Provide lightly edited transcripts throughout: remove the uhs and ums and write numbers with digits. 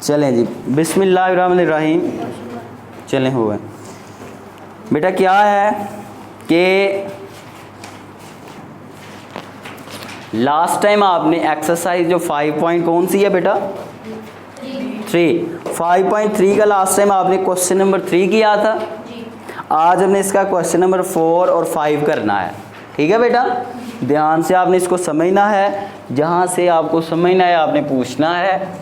चलें जी, बिस्मिल्लाहिर्रहमानिर्रहीम। चलें हुए बेटा, क्या है कि लास्ट टाइम आपने एक्सरसाइज जो 5 पॉइंट कौन सी है बेटा 3 5.3 का लास्ट टाइम आपने क्वेश्चन नंबर 3 किया था। आज हमने इसका क्वेश्चन नंबर 4 और 5 करना है। ठीक है बेटा, ध्यान से आपने इसको समझना है, जहाँ से आपको समझना है आपने पूछना है।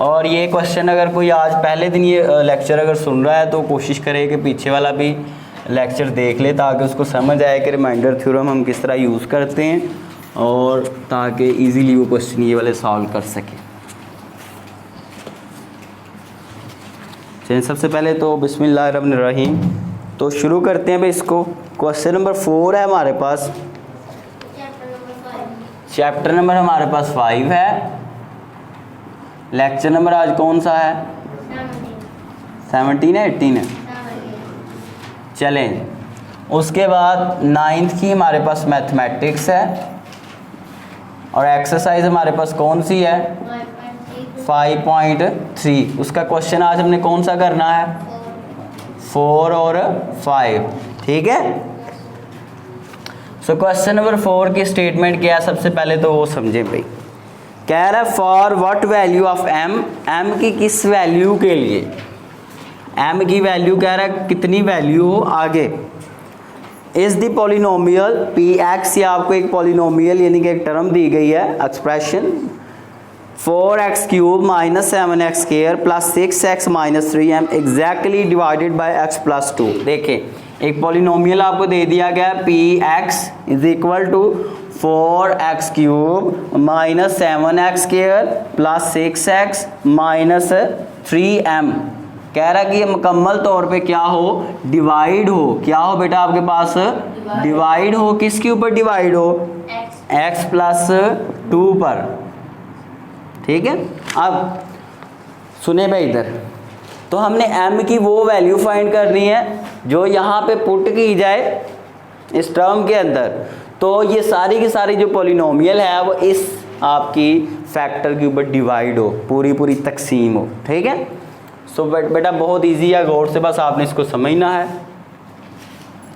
और ये क्वेश्चन अगर कोई आज पहले दिन ये लेक्चर अगर सुन रहा है तो कोशिश करे कि पीछे वाला भी लेक्चर देख ले, ताकि उसको समझ आए कि रिमाइंडर थ्योरम हम किस तरह यूज़ करते हैं और ताकि इजीली वो क्वेश्चन ये वाले सॉल्व कर सके। चलिए, सबसे पहले तो बिस्मिल्लाहिर्रहमानिर्रहीम, तो शुरू करते हैं भाई इसको। क्वेश्चन नंबर 4 है हमारे पास, चैप्टर नंबर हमारे पास 5 है। लेक्चर नंबर आज कौन सा है 17 है 18 है। चलें, उसके बाद 9th की हमारे पास मैथमेटिक्स है और एक्सरसाइज हमारे पास कौन सी है 5.3। उसका क्वेश्चन आज हमने कौन सा करना है 4 और 5। ठीक है, सो क्वेश्चन नंबर 4 की स्टेटमेंट क्या है, सबसे पहले तो वो समझें भाई। कह रहा है for what value of m, m की किस वैल्यू के लिए, एम की वैल्यू कह रहा है कितनी वैल्यू हो आगे। Is the polynomial P x, या आपको एक पॉलिनोमियल यानी कि एक टर्म दी गई है expression 4x³ - 7x² + 6x - 3m exactly divided by x + 2। देखें, एक पॉलिनोमियल आपको दे दिया गया p x is equal to 4x³ - 7x² + 6x - 3m। कह रहा है कि ये मुकम्मल तौर पे क्या हो डिवाइड हो, क्या हो बेटा आपके पास डिवाइड हो, किसके ऊपर डिवाइड हो x + 2 पर। ठीक है, अब सुने भाई इधर, तो हमने m की वो वैल्यू फाइंड करनी है जो यहाँ पे पुट की जाए इस टर्म के अंदर। तो ये सारी की सारी जो पॉलिनोमियल है वो इस आपकी फैक्टर के ऊपर डिवाइड हो, पूरी पूरी तकसीम हो। ठीक है, सो बेटा बहुत इजी है, गौर से बस आपने इसको समझना है।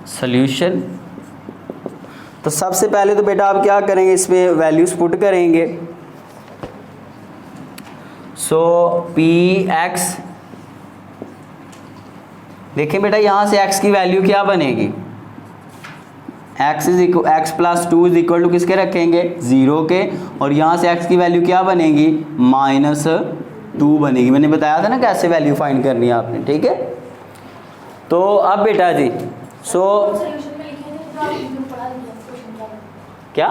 सॉल्यूशन, तो सबसे पहले तो बेटा आप क्या करेंगे, इसमें वैल्यूज पुट करेंगे। सो पी एक्स, देखिए बेटा यहाँ से x की वैल्यू क्या बनेगी, x + 2 इज इक्वल टू किसके रखेंगे 0 के, और यहाँ से x की वैल्यू क्या बनेगी -2 बनेगी। मैंने बताया था ना कैसे वैल्यू फाइंड करनी है आपने। ठीक है, तो अब बेटा जी सो क्या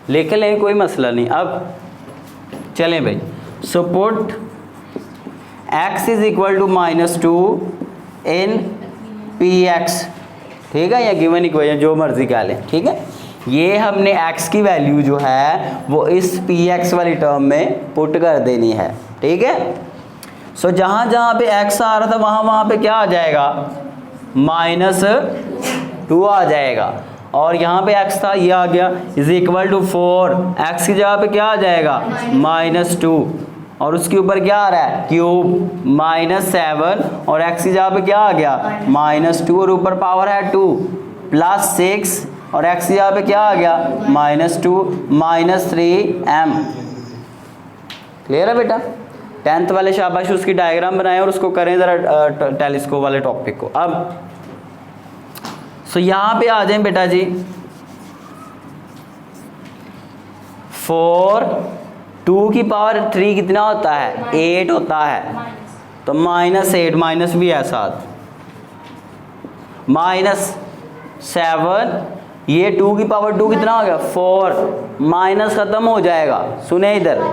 लिख लें, कोई मसला नहीं। अब चलें भाई, so put x is equal to -2 in p x. ठीक है, या गिवन इक्वेशन जो मर्जी कह लें। ठीक है, ये हमने x की वैल्यू जो है वो इस पी एक्स वाली टर्म में पुट कर देनी है। ठीक है, सो जहाँ जहाँ पे x आ रहा था वहाँ वहाँ पे क्या आ जाएगा -2 आ जाएगा, और यहाँ पे x था ये आ गया इज इक्वल टू 4, x की जगह पे क्या आ जाएगा -2, और उसके ऊपर क्या आ रहा है क्यूब -7, और x की जगह पे क्या आ गया -2, और ऊपर पावर है 2 + 6, और x की जगह पे क्या आ गया -2 - 3m। क्लियर है बेटा, 10th वाले शाबाश उसकी डायग्राम बनाएं और उसको करें ज़रा टेलीस्कोप वाले टॉपिक को। अब सो यहाँ पे आ जाएं बेटा जी, 4 2 की पावर 3 कितना होता है 8 होता है, तो -8 माइनस भी है साथ, -7, ये 2 की पावर 2 कितना हो गया 4, माइनस ख़त्म हो जाएगा। सुने इधर,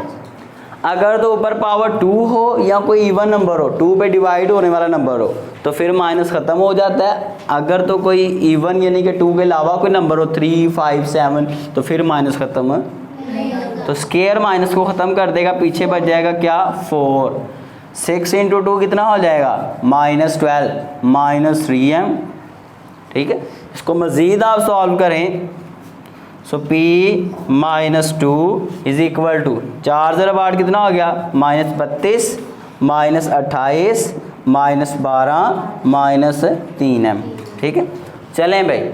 अगर तो ऊपर पावर 2 हो या कोई इवन नंबर हो, 2 पे डिवाइड होने वाला नंबर हो, तो फिर माइनस ख़त्म हो जाता है। अगर तो कोई इवन यानी कि 2 के अलावा कोई नंबर हो 3 5 7, तो फिर माइनस ख़त्म, तो स्केयर माइनस को ख़त्म कर देगा, पीछे बच जाएगा क्या 4। 6 × 2 कितना हो जाएगा -12 -3m। ठीक है, इसको मज़ीद आप सॉल्व करें सो P -2 इज इक्वल टू 4 ज़रा 8 कितना हो गया -32 -28 -12 -3m। ठीक है, चलें भाई।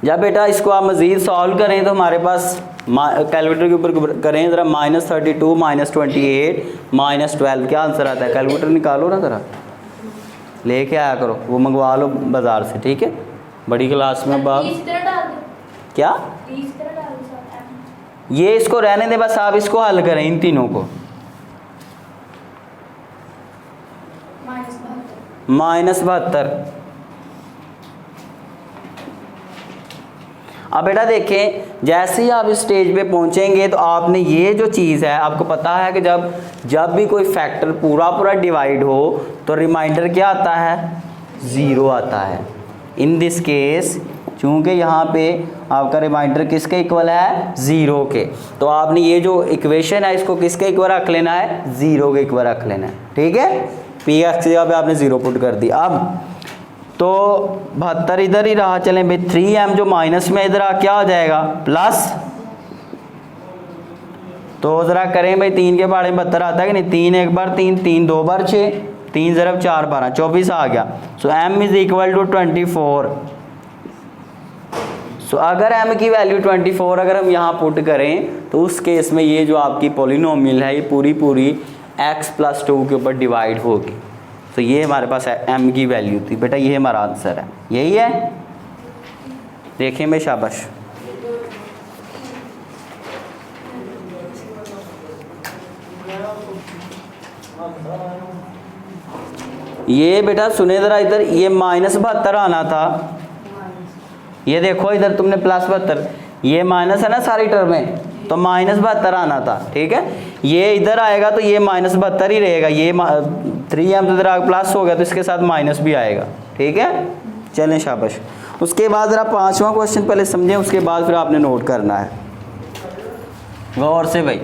जब बेटा इसको आप मज़ीद सॉल्व करें तो हमारे पास कैलकुलेटर के ऊपर करें ज़रा -32 -28 -12 क्या आंसर आता है? कैलकुलेटर निकालो ना ज़रा, लेके आया करो, वो मंगवा लो बाज़ार से। ठीक है, बड़ी क्लास में बाप क्या ये इसको रहने दे, बस आप इसको हल करें इन तीनों को। -72। अब बेटा देखें, जैसे ही आप इस स्टेज पे पहुंचेंगे तो आपने ये जो चीज़ है, आपको पता है कि जब भी कोई फैक्टर पूरा डिवाइड हो तो रिमाइंडर क्या आता है? 0 आता है। इन दिस केस चूँकि यहाँ पे आपका रिमाइंडर किसके इक्वल है? 0 के, तो आपने ये जो इक्वेशन है इसको किसके इक्वल रख लेना है? 0 के इक्वल रख लेना है। ठीक है, पी एक्स की जगह पे आपने 0 पुट कर दिया। अब तो 72 इधर ही रहा, चलें भाई 3m जो माइनस में इधर क्या हो जाएगा? प्लस। तो ज़रा करें भाई, 3 के पहाड़े 72 आता है कि नहीं? 3 एक बार 3, 3 2 बार 6, 3 ज़रब 4 12 24 आ गया। सो m इज़ इक्वल टू 24। सो अगर m की वैल्यू 24 अगर हम यहाँ पुट करें तो उस केस में ये जो आपकी पॉलिनोमियल है ये पूरी x + 2 के ऊपर डिवाइड होगी। तो ये हमारे पास m की वैल्यू थी बेटा, ये हमारा आंसर है, यही है। देखें भाई, शाबाश। ये बेटा सुने ज़रा इधर, ये -72 आना था, ये देखो इधर तुमने +72, ये माइनस है ना सारी टर्म में, तो -72 आना था। ठीक है, ये इधर आएगा तो ये -72 ही रहेगा, ये 3m तो इधर प्लस हो गया तो इसके साथ माइनस भी आएगा। ठीक है, चलें शाबाश। उसके बाद ज़रा 5वां क्वेश्चन पहले समझें, उसके बाद फिर आपने नोट करना है गौर से भाई।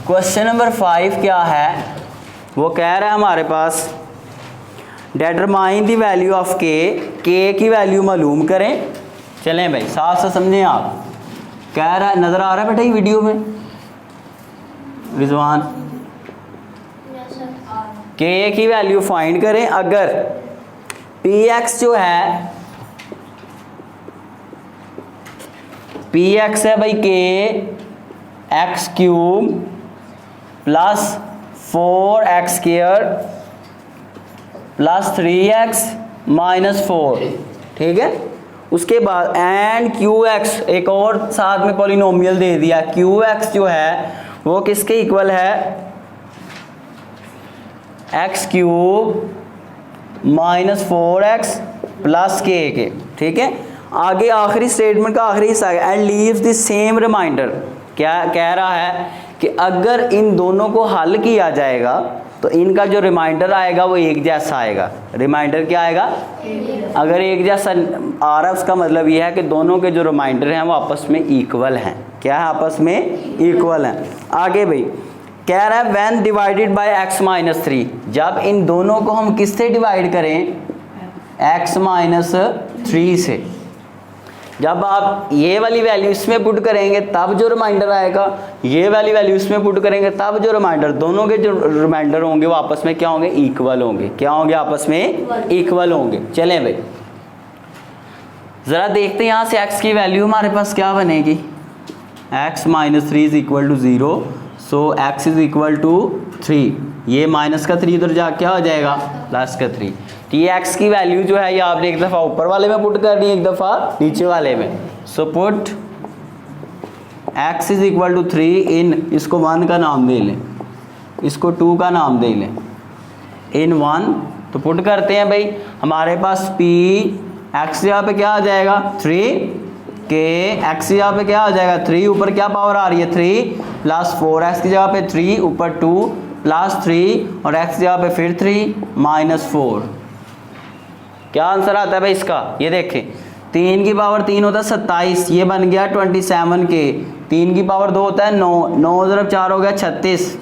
क्वेश्चन नंबर 5 क्या है? वो कह रहा है हमारे पास डेटरमाइन द वैल्यू ऑफ के की वैल्यू मालूम करें। चलें भाई, साफ से समझें आप। कह रहा है, नज़र आ रहा है बेटा ये वीडियो में रिजवान? के की वैल्यू फाइंड करें। अगर पी एक्स जो है, पी एक्स है भाई के x³ + 4x² + 3x - 4। ठीक है, उसके बाद एंड QX, एक और साथ में पॉलिनोमियल दे दिया। QX जो है वो किसके इक्वल है? x³ - 4x + k के। ठीक है, आगे आखिरी स्टेटमेंट का आखिरी हिस्सा है, and leaves the same remainder. क्या कह रहा है कि अगर इन दोनों को हल किया जाएगा तो इनका जो रिमाइंडर आएगा वो एक जैसा आएगा। रिमाइंडर क्या आएगा? अगर एक जैसा आ रहा है उसका मतलब यह है कि दोनों के जो रिमाइंडर हैं वो आपस में इक्वल हैं। क्या है? आपस में इक्वल हैं। आगे भाई कह रहा है व्हेन डिवाइडेड बाय x - 3, जब इन दोनों को हम किससे डिवाइड करें? x - 3 से। जब आप ये वाली वैल्यू इसमें पुट करेंगे तब जो रिमाइंडर आएगा, ये वाली वैल्यू इसमें पुट करेंगे तब जो रिमाइंडर, दोनों के जो रिमाइंडर होंगे वो आपस में क्या होंगे? इक्वल होंगे। क्या होंगे? आपस में इक्वल होंगे। चलें भाई ज़रा देखते हैं यहाँ से x की वैल्यू हमारे पास क्या बनेगी? x - 3 is equal to 0, so x is equal to 3। ये -3 उधर जा क्या हो जाएगा? +3। ये x की वैल्यू जो है ये आपने एक दफ़ा ऊपर वाले में पुट करनी है, एक दफ़ा नीचे वाले में। So put x is equal to 3 in, इसको 1 का नाम दे लें, इसको 2 का नाम दे लें, इन 1। तो पुट करते हैं भाई, हमारे पास p x यहाँ पे क्या आ जाएगा? 3, के x यहाँ पे क्या आ जाएगा? 3, ऊपर क्या पावर आ रही है? 3 + 4x की जगह पे 3, ऊपर 2 + 3 और x यहाँ पे फिर 3 - 4। क्या आंसर आता है भाई इसका? ये देखें, 3 की पावर 3 होता है 27, ये बन गया 27 के। 3 की पावर 2 होता है 9, 9 × 4 हो गया 36,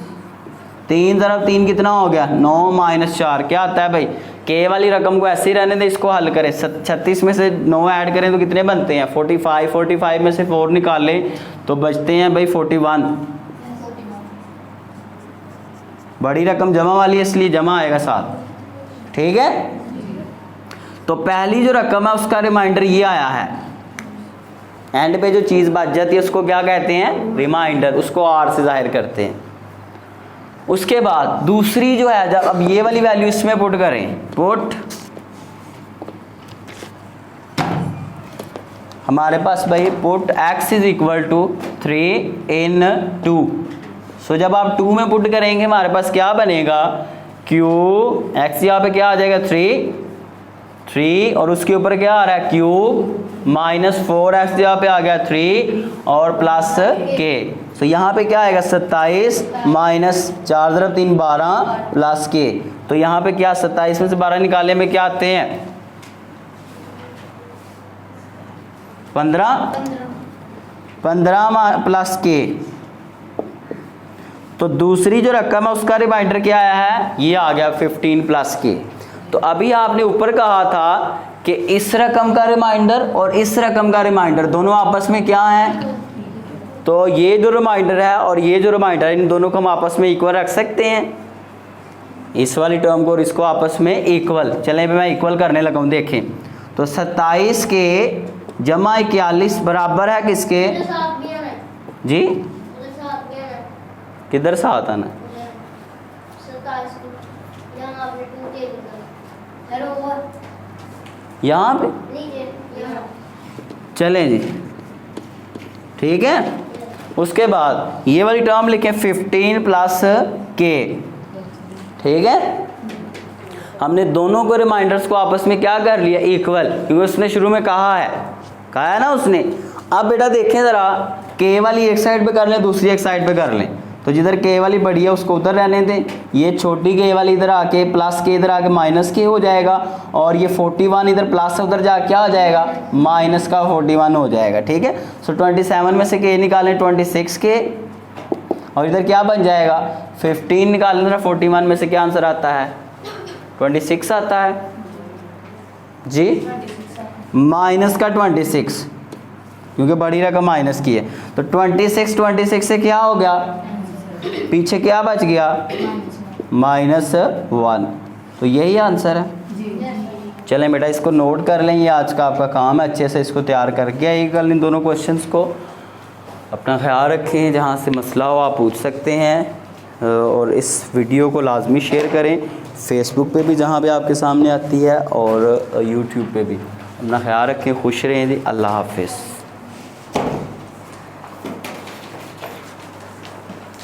3 × 3 कितना हो गया? 9 - 4। क्या आता है भाई? के वाली रकम को ऐसे ही रहने दें, इसको हल करें। 36 में से 9 ऐड करें तो कितने बनते हैं 45। 45 में से 4 निकालें तो बचते हैं भाई 41। बड़ी रकम जमा वाली है इसलिए जमा आएगा साथ। ठीक है, तो पहली जो रकम है उसका रिमाइंडर ये आया है। एंड पे जो चीज़ बच जाती है उसको क्या कहते हैं, रिमाइंडर, उसको आर से जाहिर करते हैं। उसके बाद दूसरी जो है, जब अब ये वाली वैल्यू इसमें पुट करें, पुट हमारे पास भाई put x is equal to 3 in 2। So जब आप 2 में पुट करेंगे हमारे पास क्या बनेगा, q x यहाँ पे क्या आ जाएगा 3 और उसके ऊपर क्या आ रहा है क्यूब माइनस 4x यहाँ पे आ गया 3 और प्लस k। तो यहाँ पे क्या आएगा 27 माइनस 4 × 3 12 प्लस k। तो यहाँ पे क्या 27 में से 12 निकालने में क्या आते हैं 15 प्लस k। तो दूसरी जो रकम है उसका रिमाइंडर क्या आया है, ये आ गया 15 प्लस k। तो अभी आपने ऊपर कहा था कि इस रकम का रिमाइंडर और इस रकम का रिमाइंडर दोनों आपस में क्या है, तो ये जो रिमाइंडर है और ये जो रिमाइंडर है इन दोनों को हम आपस में इक्वल रख सकते हैं, इस वाली टर्म को और इसको आपस में इक्वल। चलें मैं इक्वल करने लगा हूँ, देखें तो 27 के जमा 41 बराबर है किसके जी, किधर साथ आना, यहाँ पे चलें जी। ठीक है, उसके बाद ये वाली टर्म लिखें 15 प्लस k। ठीक है, हमने दोनों को रिमाइंडर्स को आपस में क्या कर लिया इक्वल, क्योंकि उसने शुरू में कहा है ना उसने। अब बेटा देखें ज़रा, k वाली एक साइड पे कर लें, दूसरी एक साइड पे कर लें। तो जिधर k वाली बड़ी है उसको उधर रहने दें, ये छोटी k वाली इधर आके प्लस k इधर आके माइनस k हो जाएगा, और ये 41 इधर प्लस से उधर जा क्या हो जाएगा माइनस का 41 हो जाएगा। ठीक है, सो 27 में से k निकालें 26k और इधर क्या बन जाएगा 15 निकालें, 41 में से क्या आंसर आता है 26 आता है जी, माइनस का 26, क्योंकि बड़ी रकम माइनस की है। तो 26 से क्या हो गया, पीछे क्या बच गया -1। तो यही आंसर है। चलें बेटा इसको नोट कर लें, ये आज का आपका काम है, अच्छे से इसको तैयार करके आइए कल इन दोनों क्वेश्चंस को। अपना ख्याल रखें, जहाँ से मसला हो आप पूछ सकते हैं, और इस वीडियो को लाजमी शेयर करें फेसबुक पे भी जहाँ पे आपके सामने आती है और यूट्यूब पे भी। अपना ख्याल रखें, खुश रहें जी, अल्लाह हाफिज़।